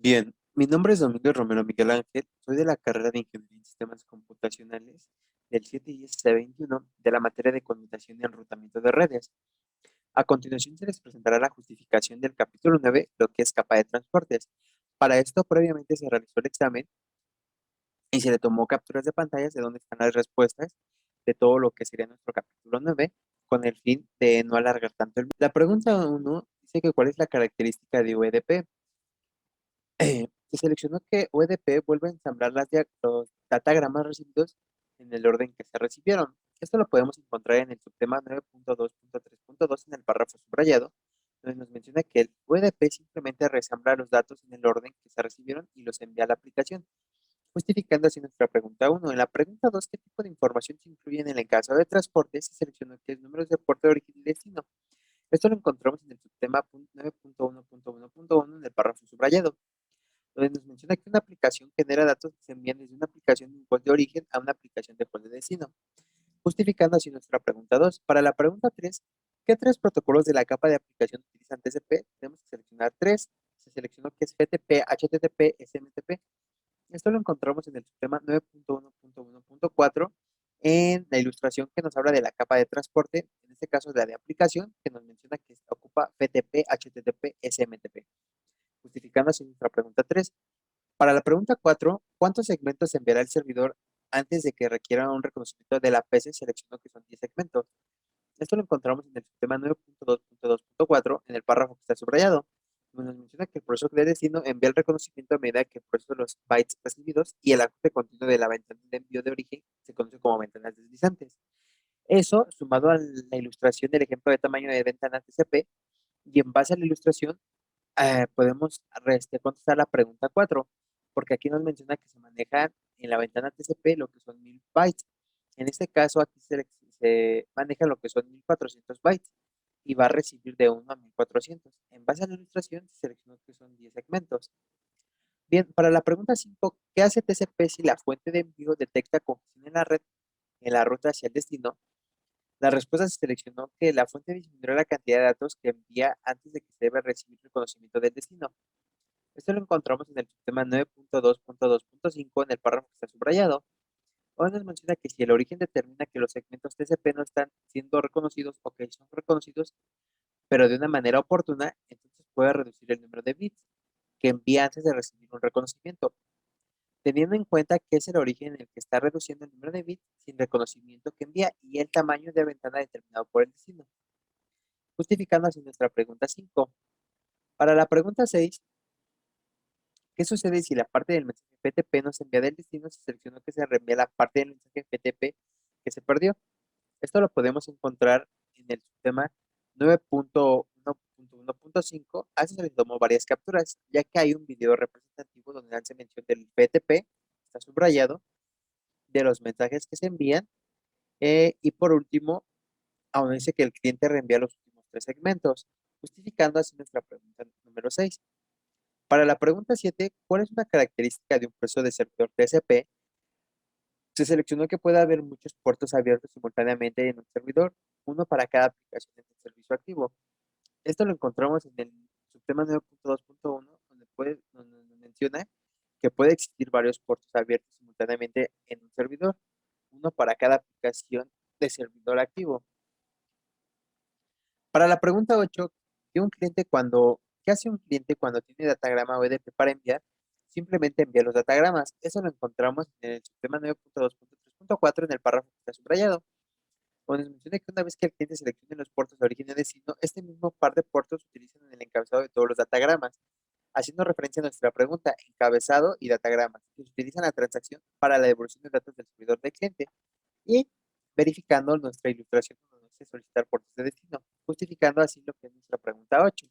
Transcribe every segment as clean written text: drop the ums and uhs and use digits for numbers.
Bien, mi nombre es Domingo Romero Miguel Ángel, soy de la carrera de Ingeniería en Sistemas Computacionales del 7 y 21 de la materia de conmutación y enrutamiento de redes. A continuación se les presentará la justificación del capítulo 9, lo que es capa de transportes. Para esto, previamente se realizó el examen y se le tomó capturas de pantallas de donde están las respuestas de todo lo que sería nuestro capítulo 9, con el fin de no alargar tanto el. La pregunta 1 dice que cuál es la característica de UEDP. Se seleccionó que UDP vuelve a ensamblar los datagramas recibidos en el orden que se recibieron. Esto lo podemos encontrar en el subtema 9.2.3.2 en el párrafo subrayado, donde nos menciona que el UDP simplemente resambla los datos en el orden que se recibieron y los envía a la aplicación, justificando así nuestra pregunta 1. En la pregunta 2, ¿qué tipo de información se incluye en el encabezado de transporte? Se seleccionó que es números de puerto de origen y destino. Esto lo encontramos en el subtema 9.1.1.1 en el párrafo subrayado, donde nos menciona que una aplicación genera datos que se envían desde una aplicación de host de origen a una aplicación de host de destino, justificando así nuestra pregunta 2. Para la pregunta 3, ¿qué tres protocolos de la capa de aplicación utilizan TCP? Tenemos que seleccionar tres. Se seleccionó que es FTP, HTTP, SMTP. Esto lo encontramos en el sistema 9.1.1.4 en la ilustración que nos habla de la capa de transporte, en este caso la de aplicación, que nos menciona que ocupa FTP, HTTP, SMTP, justificando así nuestra pregunta 3. Para la pregunta 4, ¿cuántos segmentos enviará el servidor antes de que requiera un reconocimiento de la PC? Seleccionó que son 10 segmentos. Esto lo encontramos en el sistema 9.2.2.4 en el párrafo que está subrayado, donde nos menciona que el proceso de destino envía el reconocimiento a medida que el proceso de los bytes recibidos y el ajuste continuo de la ventana de envío de origen se conoce como ventanas deslizantes. Eso, sumado a la ilustración del ejemplo de tamaño de ventanas TCP, y en base a la ilustración, podemos contestar la pregunta 4, porque aquí nos menciona que se maneja en la ventana TCP lo que son 1000 bytes. En este caso, aquí se maneja lo que son 1400 bytes y va a recibir de 1 a 1400. En base a la ilustración, se seleccionó que son 10 segmentos. Bien, para la pregunta 5, ¿qué hace TCP si la fuente de envío detecta congestión en la red en la ruta hacia el destino? La respuesta se seleccionó que la fuente disminuyó la cantidad de datos que envía antes de que se debe recibir el conocimiento del destino. Esto lo encontramos en el sistema 9.2.2.5 en el párrafo que está subrayado. Ahora nos menciona que si el origen determina que los segmentos TCP no están siendo reconocidos o que son reconocidos, pero de una manera oportuna, entonces puede reducir el número de bits que envía antes de recibir un reconocimiento, teniendo en cuenta que es el origen en el que está reduciendo el número de bits sin reconocimiento que envía y el tamaño de ventana determinado por el destino, justificando así nuestra pregunta 5. Para la pregunta 6, ¿qué sucede si la parte del mensaje FTP no se envía del destino? Se seleccionó que se reenvía la parte del mensaje FTP que se perdió. Esto lo podemos encontrar en el sistema 9.1.1.5. A eso se le tomó varias capturas, ya que hay un video representativo donde hace mención del FTP, está subrayado, de los mensajes que se envían. Y por último, aún dice que el cliente reenvía los últimos tres segmentos, justificando así nuestra pregunta número 6. Para la pregunta 7, ¿cuál es una característica de un proceso de servidor TCP? Se seleccionó que puede haber muchos puertos abiertos simultáneamente en un servidor, uno para cada aplicación en el servicio activo. Esto lo encontramos en el subtema 9.2.1, donde nos menciona que puede existir varios puertos abiertos simultáneamente en un servidor, uno para cada aplicación de servidor activo. Para la pregunta 8, ¿qué hace un cliente cuando tiene datagrama ODP para enviar? Simplemente envía los datagramas. Eso lo encontramos en el sistema 9.2.3.4 en el párrafo que está subrayado, donde nos menciona que una vez que el cliente seleccione los puertos de origen y destino, este mismo par de puertos se utilizan en el encabezado de todos los datagramas, haciendo referencia a nuestra pregunta, encabezado y datagramas, que se utilizan en la transacción para la devolución de datos del servidor del cliente y verificando nuestra ilustración cuando nos dice solicitar puertos de destino, justificando así lo que es nuestra pregunta 8.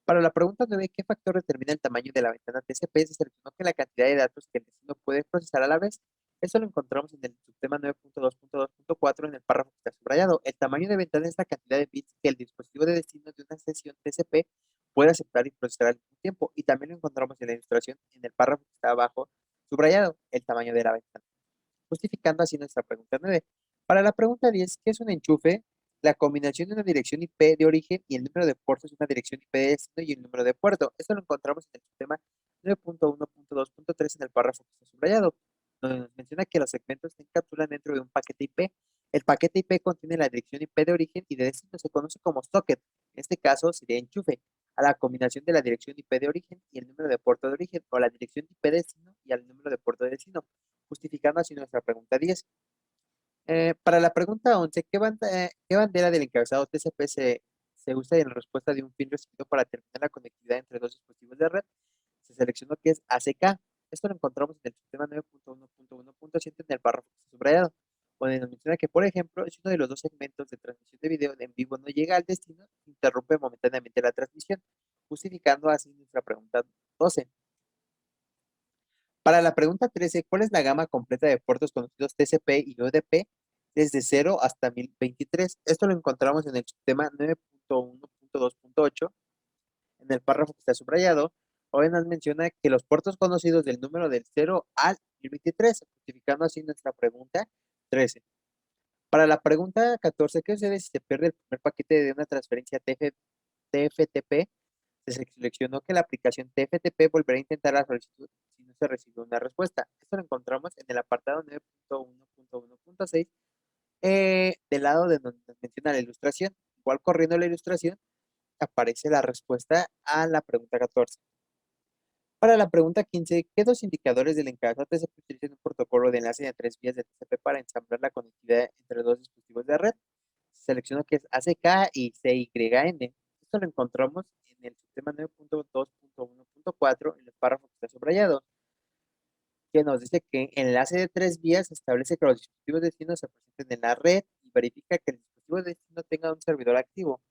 Para la pregunta 9, ¿qué factor determina el tamaño de la ventana TCP? Se seleccionó que la cantidad de datos que el destino puede procesar a la vez. Eso lo encontramos en el subtema 9.2.2.4 en el párrafo que está subrayado. El tamaño de ventana es la cantidad de bits que el dispositivo de destino de una sesión TCP puede aceptar y procesar al mismo tiempo. Y también lo encontramos en la ilustración en el párrafo que está abajo subrayado, el tamaño de la ventana, justificando así nuestra pregunta 9. Para la pregunta 10, ¿qué es un enchufe? La combinación de una dirección IP de origen y el número de puertos de una dirección IP de destino y el número de puerto. Esto lo encontramos en el sistema 9.1.2.3 en el párrafo que está subrayado, donde nos menciona que los segmentos se encapsulan dentro de un paquete IP. El paquete IP contiene la dirección IP de origen y de destino, se conoce como socket. En este caso sería enchufe, a la combinación de la dirección IP de origen y el número de puerto de origen, o la dirección IP de destino y al número de puerto de destino, justificando así nuestra pregunta 10. Para la pregunta 11, ¿qué bandera del encabezado TCP se usa en respuesta de un fin recibido para terminar la conectividad entre dos dispositivos de red? Se seleccionó que es ACK. Esto lo encontramos en el sistema 9.1.1.7 en el párrafo que está subrayado, donde nos menciona que, por ejemplo, si uno de los dos segmentos de transmisión de video en vivo no llega al destino, interrumpe momentáneamente la transmisión, justificando así nuestra pregunta 12. Para la pregunta 13, ¿cuál es la gama completa de puertos conocidos TCP y UDP desde 0 hasta 1023? Esto lo encontramos en el sistema 9.1.2.8, en el párrafo que está subrayado. Hoy nos menciona que los puertos conocidos del número del 0 al 1023, justificando así nuestra pregunta 13. Para la pregunta 14, ¿qué sucede si se pierde el primer paquete de una transferencia TFTP? Se seleccionó que la aplicación TFTP volverá a intentar la solicitud si no se recibió una respuesta. Esto lo encontramos en el apartado 9.1.1.6, del lado de donde nos menciona la ilustración. Igual corriendo la ilustración, aparece la respuesta a la pregunta 14. Para la pregunta 15, ¿qué dos indicadores del encabezado TCP utilizan un protocolo de enlace de 3 vías de TCP para ensamblar la conectividad entre dos dispositivos de red? Selecciono que es ACK y CYN. Esto lo encontramos en el sistema 9.2.1.4 en el párrafo que está subrayado, que nos dice que enlace de 3 vías establece que los dispositivos destinos se presenten en la red y verifica que el dispositivo de destino tenga un servidor activo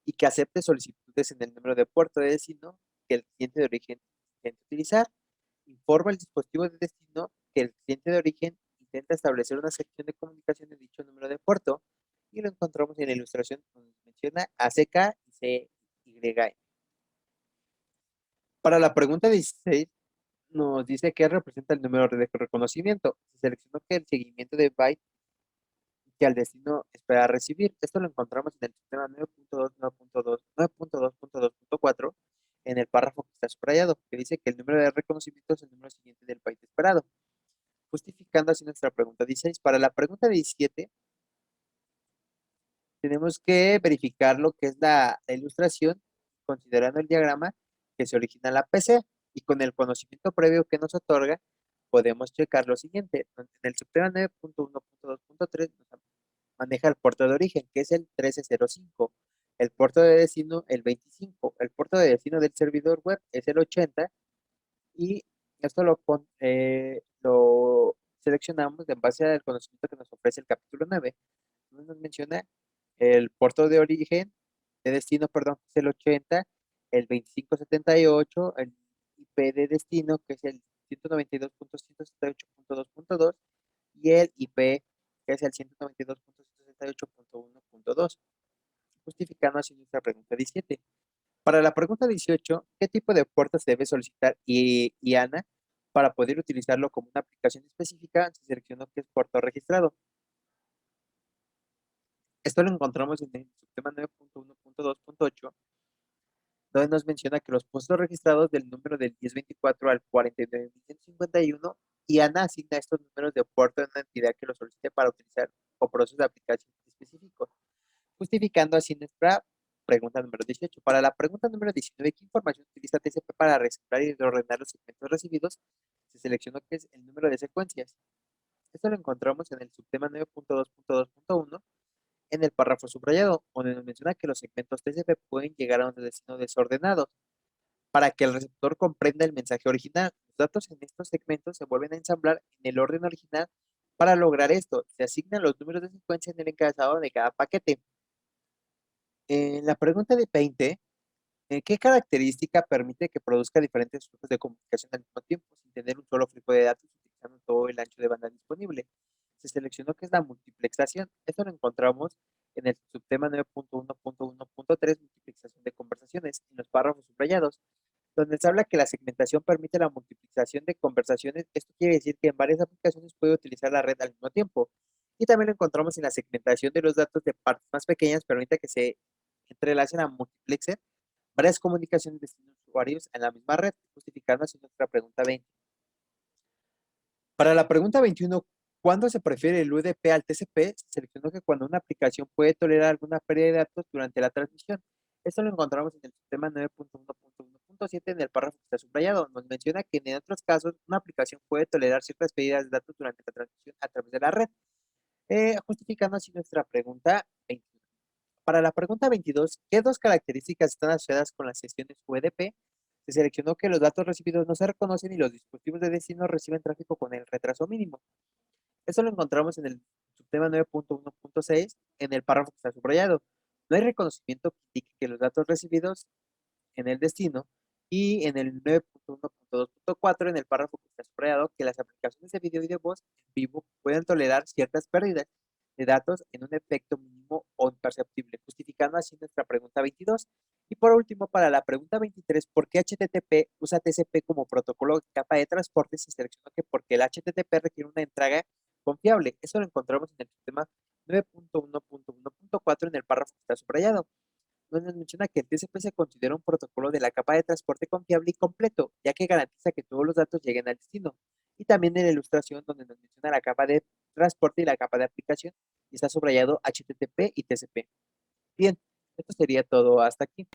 y que acepte solicitudes en el número de puerto de destino que el cliente de origen intenta utilizar. Informa al dispositivo de destino que el cliente de origen intenta establecer una sección de comunicación de dicho número de puerto, y lo encontramos en la ilustración donde menciona ACK y CYN. Para la pregunta 16, nos dice qué representa el número de reconocimiento. Se seleccionó que el seguimiento de byte que al destino espera recibir. Esto lo encontramos en el sistema 9.2.2.4 en el párrafo que está subrayado, que dice que el número de reconocimiento es el número siguiente del byte esperado, justificando así nuestra pregunta 16. Para la pregunta 17, tenemos que verificar lo que es la ilustración, considerando el diagrama que se origina en la PC, y con el conocimiento previo que nos otorga, podemos checar lo siguiente. En el sistema 9.1.2.3 nos maneja el puerto de origen, que es el 1305, el puerto de destino el 25, el puerto de destino del servidor web es el 80, y esto lo seleccionamos en base al conocimiento que nos ofrece el capítulo 9. Nos menciona el puerto de origen, de destino, perdón, que es el 80, el 2578, el IP de destino, que es el 192.168.2.2, y el IP, que es el 192.168.1.2, justificando así nuestra pregunta 17. Para la pregunta 18, ¿qué tipo de puerto se debe solicitar IANA para poder utilizarlo como una aplicación específica? Se seleccionó que es puerto registrado. Esto lo encontramos en el subtema 9.1.2.8, donde nos menciona que los puestos registrados del número del 1024 al 49.151, y ANA asigna estos números de puerto a una entidad que lo solicite para utilizar o procesos de aplicación específicos, justificando así nuestra pregunta número 18. Para la pregunta número 19, ¿qué información utiliza TCP para resemblar y reordenar los segmentos recibidos? Se seleccionó que es el número de secuencias. Esto lo encontramos en el subtema 9.2.2.1 en el párrafo subrayado, donde nos menciona que los segmentos TCP pueden llegar a un destino desordenado para que el receptor comprenda el mensaje original. Los datos en estos segmentos se vuelven a ensamblar en el orden original. Para lograr esto, se asignan los números de secuencia en el encabezado de cada paquete. En la pregunta de 20, ¿qué característica permite que produzca diferentes flujos de comunicación al mismo tiempo sin tener un solo flujo de datos utilizando todo el ancho de banda disponible? Se seleccionó que es la multiplexación. Esto lo encontramos en el subtema 9.1.1.3, multiplexación de conversaciones, en los párrafos subrayados, donde se habla que la segmentación permite la multiplicación de conversaciones. Esto quiere decir que en varias aplicaciones puede utilizar la red al mismo tiempo. Y también lo encontramos en la segmentación de los datos de partes más pequeñas, permite que se entrelacen a multiplexer varias comunicaciones de destino usuarios en la misma red, justificando así nuestra pregunta 20. Para la pregunta 21, ¿cuándo se prefiere el UDP al TCP? Se seleccionó que cuando una aplicación puede tolerar alguna pérdida de datos durante la transmisión. Esto lo encontramos en el sistema 9.1.1.7 en el párrafo que está subrayado. Nos menciona que en otros casos una aplicación puede tolerar ciertas pérdidas de datos durante la transmisión a través de la red, justificando así nuestra pregunta 21. Para la pregunta 22, ¿qué dos características están asociadas con las sesiones UDP? Se seleccionó que los datos recibidos no se reconocen y los dispositivos de destino reciben tráfico con el retraso mínimo. Eso lo encontramos en el subtema 9.1.6 en el párrafo que está subrayado. No hay reconocimiento que indique que los datos recibidos en el destino y en el 9.1.2.4 en el párrafo que está subrayado que las aplicaciones de video y de voz en vivo pueden tolerar ciertas pérdidas de datos en un efecto mínimo o imperceptible, justificando así nuestra pregunta 22. Y por último, para la pregunta 23, ¿por qué HTTP usa TCP como protocolo de capa de transporte? Se seleccionó que porque el HTTP requiere una entrega confiable. Eso lo encontramos en el sistema 9.1.1.4 en el párrafo que está subrayado, donde nos menciona que el TCP se considera un protocolo de la capa de transporte confiable y completo, ya que garantiza que todos los datos lleguen al destino. Y también en la ilustración donde nos menciona la capa de transporte y la capa de aplicación, y está subrayado HTTP y TCP. Bien, esto sería todo hasta aquí.